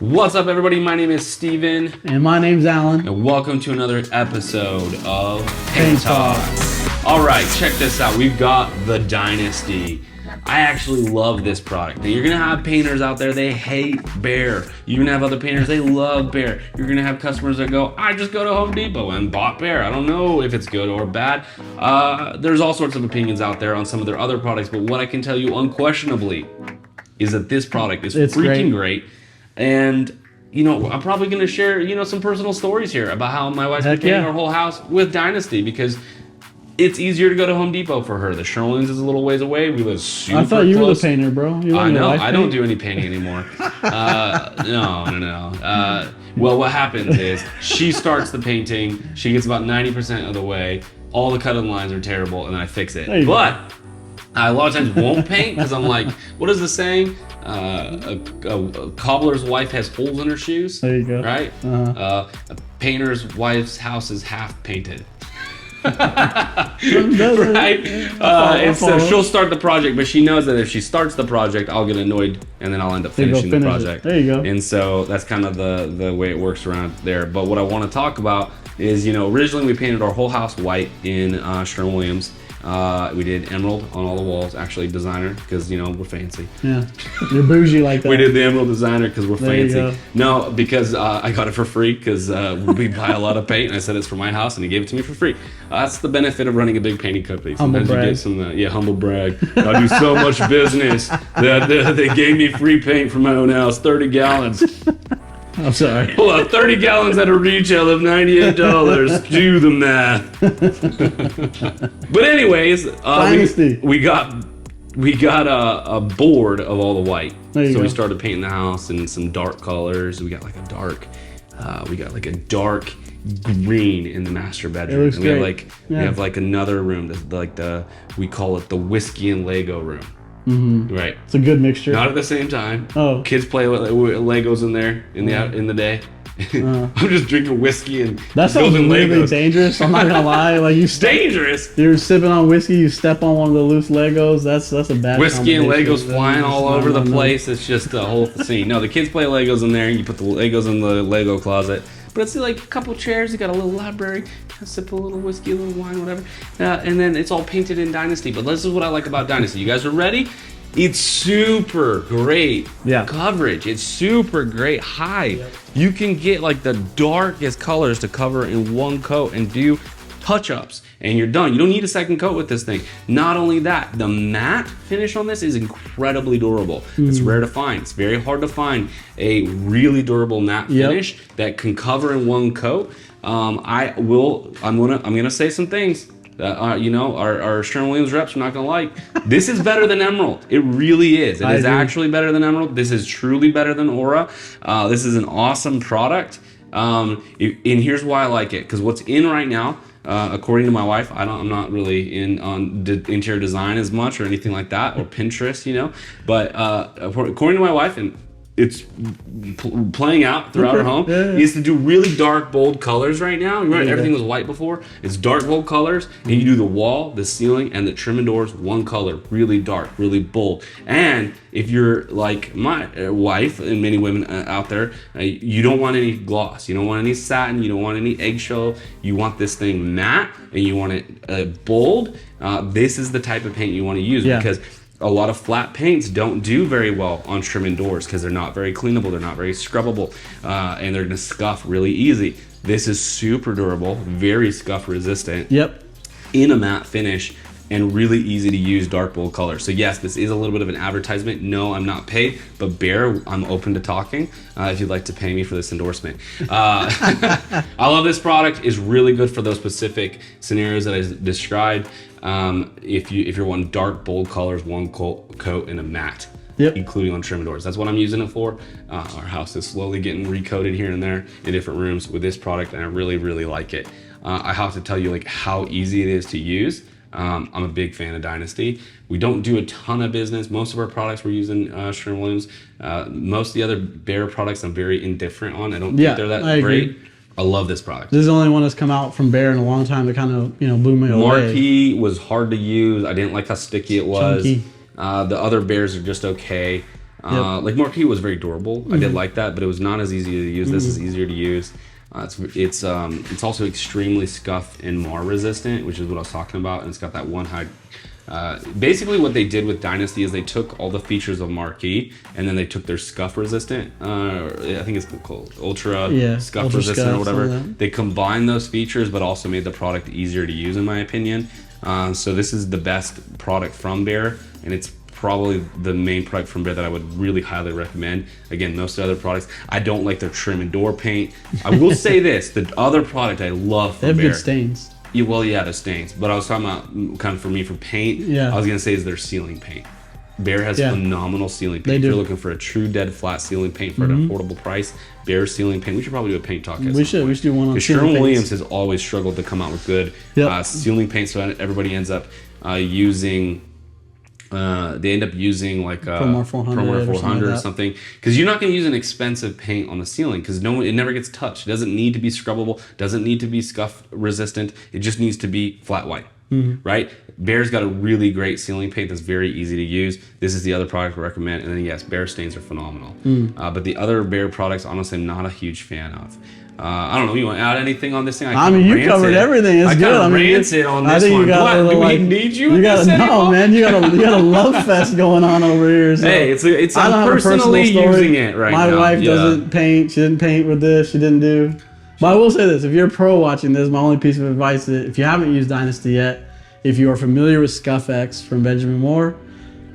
What's up, everybody? My name is Steven. And my name's Allan. And welcome to another episode of Paint Talk. All right, check this out. We've got the Dynasty. I actually love this product. Now, you're going to have painters out there, they hate Behr. You're going to have other painters, they love Behr. You're going to have customers that go, I just go to Home Depot and bought Behr. I don't know if it's good or bad. There's all sorts of opinions out there on some of their other products, but what I can tell you unquestionably is that this product is freaking great. And, you know, I'm probably going to share, you know, some personal stories here about how my wife's been painting our whole house with Dynasty, because it's easier to go to Home Depot for her. The Sherwin-Williams is a little ways away. We live super close. I thought you were the painter, bro. I know. I don't do any painting anymore. No. Well, what happens is she starts the painting. She gets about 90% of the way. All the cut-in lines are terrible, and then I fix it. But I a lot of times won't paint because I'm like, what is the saying? A cobbler's wife has holes in her shoes. There you go. Right? A painter's wife's house is half painted. Right? And so she'll start the project, but she knows that if she starts the project, I'll get annoyed and then I'll end up finishing the project. There you go. And so that's kind of the way it works around there. But what I want to talk about is, you know, originally we painted our whole house white in Sherwin-Williams. We did emerald on all the walls, actually designer, because, you know, we're fancy. Yeah, you're bougie like that. We did the emerald designer because we're fancy. You go. No, because I got it for free because we buy a lot of paint, and I said it's for my house, and he gave it to me for free. That's the benefit of running a big painting company. Sometimes you get some, humble brag. I do so much business that they gave me free paint for my own house, 30 gallons. I'm sorry. Hold on, 30 gallons at a retail of $98. Do the math. But anyways, we got a board of all the white. So we started painting the house in some dark colors. We got like a dark green in the master bedroom. It looks great. We have like another room that's like we call it the whiskey and Lego room. Mm-hmm. Right. It's a good mixture. Not at the same time. Oh. Kids play with Legos in there in the day. I'm just drinking whiskey and that sounds really dangerous. I'm not gonna lie. Like dangerous. You're sipping on whiskey. You step on one of the loose Legos. That's a bad. Whiskey and Legos flying all over the place. It's just a whole scene. No, the kids play Legos in there. You put the Legos in the Lego closet. But it's like a couple chairs. You got a little library. Sip a little whiskey, a little wine, whatever. And then it's all painted in Dynasty. But this is what I like about Dynasty. You guys are ready? It's super great coverage. It's super great high. Yep. You can get like the darkest colors to cover in one coat and do touch-ups, and you're done. You don't need a second coat with this thing. Not only that, the matte finish on this is incredibly durable. It's rare to find. It's very hard to find a really durable matte finish that can cover in one coat. I'm gonna say some things that our Sherwin-Williams reps are not gonna like. This is better than emerald. It really is. It is actually better than emerald. This is truly better than aura. This is an awesome product. And here's why I like it. Because what's in right now, according to my wife, I'm not really on interior design as much or anything like that, or Pinterest, you know. But according to my wife, and it's playing out throughout her home, is to do really dark, bold colors right now. Right? Everything was white before. It's dark, bold colors, and you do the wall, the ceiling, and the trim and doors one color, really dark, really bold. And if you're like my wife and many women out there, you don't want any gloss, you don't want any satin, you don't want any eggshell. You want this thing matte, and you want it bold. This is the type of paint you want to use because a lot of flat paints don't do very well on trim and doors because they're not very cleanable, they're not very scrubbable, and they're gonna scuff really easy. This is super durable, very scuff resistant. Yep. In a matte finish, and really easy to use dark bold color. So yes, this is a little bit of an advertisement. No, I'm not paid, but Behr, I'm open to talking if you'd like to pay me for this endorsement. I love this product. It's really good for those specific scenarios that I described. If you're wanting dark bold colors, one coat and a matte. Including on trim doors. That's what I'm using it for. Our house is slowly getting recoated here and there in different rooms with this product, and I really, really like it. I have to tell you like how easy it is to use. I'm a big fan of Dynasty. We don't do a ton of business. Most of our products we're using Sherwin-Williams. Most of the other Behr products I'm very indifferent on. I don't think they're that great. I love this product. This is the only one that's come out from Behr in a long time that kind of blew me away. Marquee was hard to use. I didn't like how sticky it was. Chunky. The other Behrs are just okay. Like Marquee was very durable. I did like that, but it was not as easy to use. This is easier to use. It's also extremely scuff and mar resistant, which is what I was talking about, and it's got that one high. Basically, what they did with Dynasty is they took all the features of Marquee and then they took their scuff resistant. I think it's called Ultra Scuff Ultra Resistant Scuff, or whatever. something like that. They combined those features, but also made the product easier to use, in my opinion. So this is the best product from Behr, and it's probably the main product from Behr that I would really highly recommend. Again, most of the other products, I don't like their trim and door paint. I will say this, the other product I love from They have Behr. good stains. Yeah, well, yeah, the stains. But I was talking about kind of for me for paint. Yeah. I was gonna say is their ceiling paint. Behr has phenomenal ceiling paint. They If do. you're looking for a true dead flat ceiling paint for an affordable price, Behr ceiling paint. We should probably do a paint talk. We should do one on Because ceiling Sherwin-Williams paints. has always struggled to come out with good Yep. ceiling paint, so everybody ends up using. They end up using like Promar 400 Promar or something 400 or like that. something, because you're not going to use an expensive paint on the ceiling because it never gets touched. It doesn't need to be scrubbable, doesn't need to be scuff resistant. It just needs to be flat white, right? Behr's got a really great ceiling paint that's very easy to use. This is the other product I recommend, and then yes, Behr stains are phenomenal. But the other Behr products, honestly, I'm not a huge fan of. I don't know. You want to add anything on this thing? I mean, you covered everything. It's I good. kind I of mean, ranted on I this think one. you got What? a little, Do we like, need you? You got with this anymore? man. You got a love fest going on over here. So. Hey, it's I don't I'm have a personal personally story. using it right My now. wife doesn't paint. She didn't paint with this. She didn't do. But I will say this: if you're a pro watching this, my only piece of advice is if you haven't used Dynasty yet, if you are familiar with Scuff X from Benjamin Moore,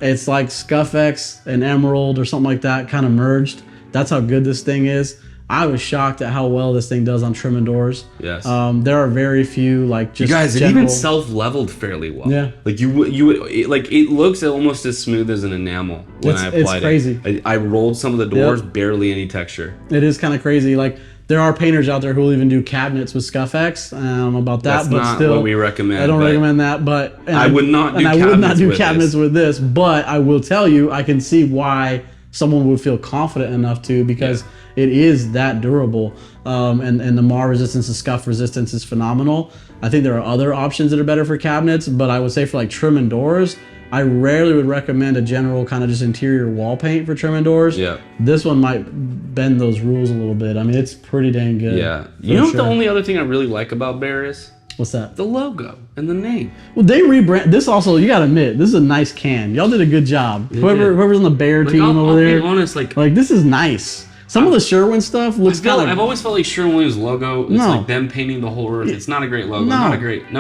it's like Scuff X and Emerald or something like that, kind of merged. That's how good this thing is. I was shocked at how well this thing does on trim and doors. Yes. There are very few like just You guys, it general, even self-leveled fairly well. Yeah. Like you would like it looks almost as smooth as an enamel when I applied it's crazy. it. I rolled some of the doors, barely any texture. It is kind of crazy. Like there are painters out there who will even do cabinets with Scuff X. I don't know about that, That's but not still, what we recommend. I don't but recommend that. But I would not do and I would not cabinets do with cabinets this. with this. But I will tell you, I can see why someone would feel confident enough to, because it is that durable. And the mar resistance, the scuff resistance is phenomenal. I think there are other options that are better for cabinets, but I would say for like trim and doors, I rarely would recommend a general kind of just interior wall paint for trim and doors. Yeah. This one might bend those rules a little bit. I mean, it's pretty dang good. Yeah. for You know what the sure. only other thing I really like about Behr is? What's that? The logo and the name. Well, they rebrand this. Also, you gotta admit, this is a nice can. Y'all did a good job. did. Whoever's on the Behr Like, team I'll over there, be honest, like this is nice. Some of the Sherwin stuff looks kind I've of. always felt like Sherwin-Williams' logo. It's No. like them painting the whole earth. It's not a great logo. No. Not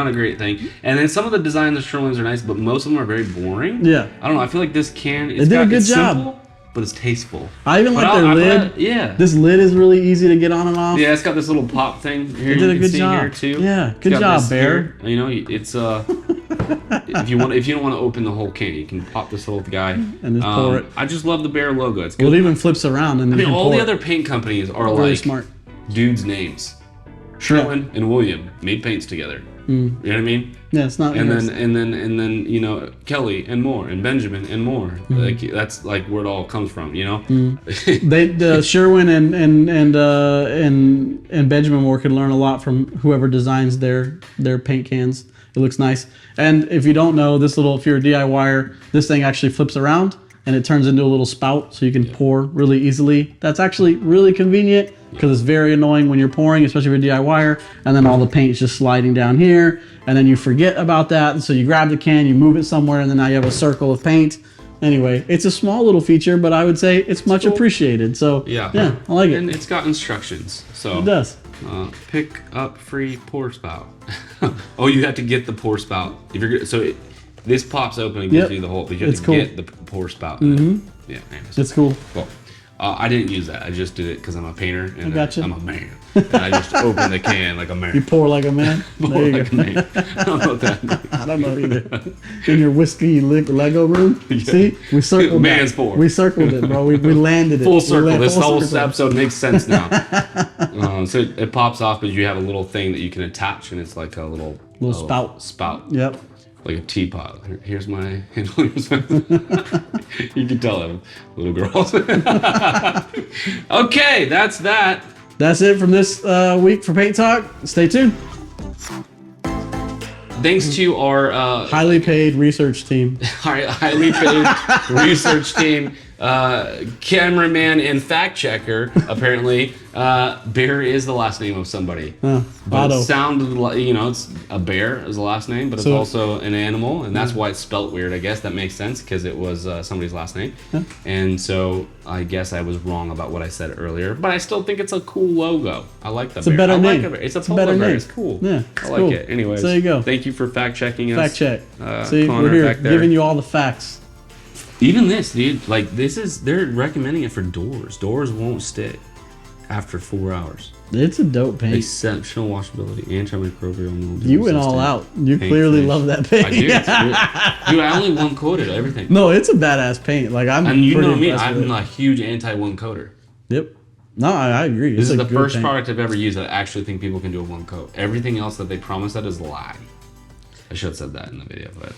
a great thing. And then some of the designs of Sherwin-Williams are nice, but most of them are very boring. Yeah. I don't know. I feel like this can. They did a good job. Simple, but it's tasteful. I even But like their I'm lid. glad- yeah. This lid is really easy to get on and off. Yeah, it's got this little pop thing here. They did you a can good see job. here too. Yeah, It's good got job, this Behr. here. You know, it's if you don't want to open the whole can, you can pop this little guy And just pour it. I just love the Behr logo. It's good. Well, it even flips around and then I mean, you can all pour the it. other paint companies are Really like smart. dudes' names. Sherwin and William made paints together. You know what I mean? Yeah, it's not. And then you know, Kelly and Moore and Benjamin and Moore. Mm-hmm. Like that's like where it all comes from. You know. the Sherwin and Benjamin Moore could learn a lot from whoever designs their paint cans. It looks nice. And if you don't know, if you're a DIYer, this thing actually flips around and it turns into a little spout so you can pour really easily. That's actually really convenient because it's very annoying when you're pouring, especially if you're a DIYer, and then all the paint's just sliding down here, and then you forget about that, and so you grab the can, you move it somewhere, and then now you have a circle of paint. Anyway, it's a small little feature, but I would say it's much cool. appreciated. So Yeah. I like it. And it's got instructions. So It does. Pick up free pour spout. Oh, you have to get the pour spout. This pops open and gives Yep. you the whole. But you have It's to cool. get the pour spout. Mm-hmm. Yeah, anyways. It's cool. Cool. I didn't use that. I just did it because I'm a painter and gotcha. I'm a man. And I just opened the can like a man. You pour like a man. Pour There you like go. a man. I don't know what that means. I don't know either. In your whiskey Lego room. See, we circled Man's that. pour. We circled it, bro. We landed it. Full We circle. landed- This full whole circle. episode makes sense now. So it pops off, but you have a little thing that you can attach, and it's like a little spout. Spout. Yep. Like a teapot. Here's my handle. You can tell them, little girls. Okay, that's that. That's it from this week for Paint Talk. Stay tuned. Thanks to our Highly paid research team. highly paid research team. Cameraman and fact checker, apparently, Behr is the last name of somebody. But Otto. it sounded like, it's a bear is the last name, but it's also an animal, and that's why it's spelt weird, I guess. That makes sense, because it was somebody's last name. Yeah. And so I guess I was wrong about what I said earlier, but I still think it's a cool logo. I like the It's a better name. It's a better polar bear. name. It's cool. Yeah, I like it. Anyways, so there you go. Thank you for fact checking us. Fact check. See, Connor, we're here back there. giving you all the facts. Even this, dude, like they're recommending it for doors. Doors won't stick after 4 hours. It's a dope paint. Exceptional washability, antimicrobial mildew. You went all out. You Paint clearly finish. love that paint. I do. It's dude, I only one coated everything. No, it's a badass paint. Like And you pretty know me, impressed with I'm it. a huge anti one coater. Yep. No, I agree. This It's is a the good first paint. product I've ever used that I actually think people can do a one coat. Everything else that they promise that is a lie. I should have said that in the video, but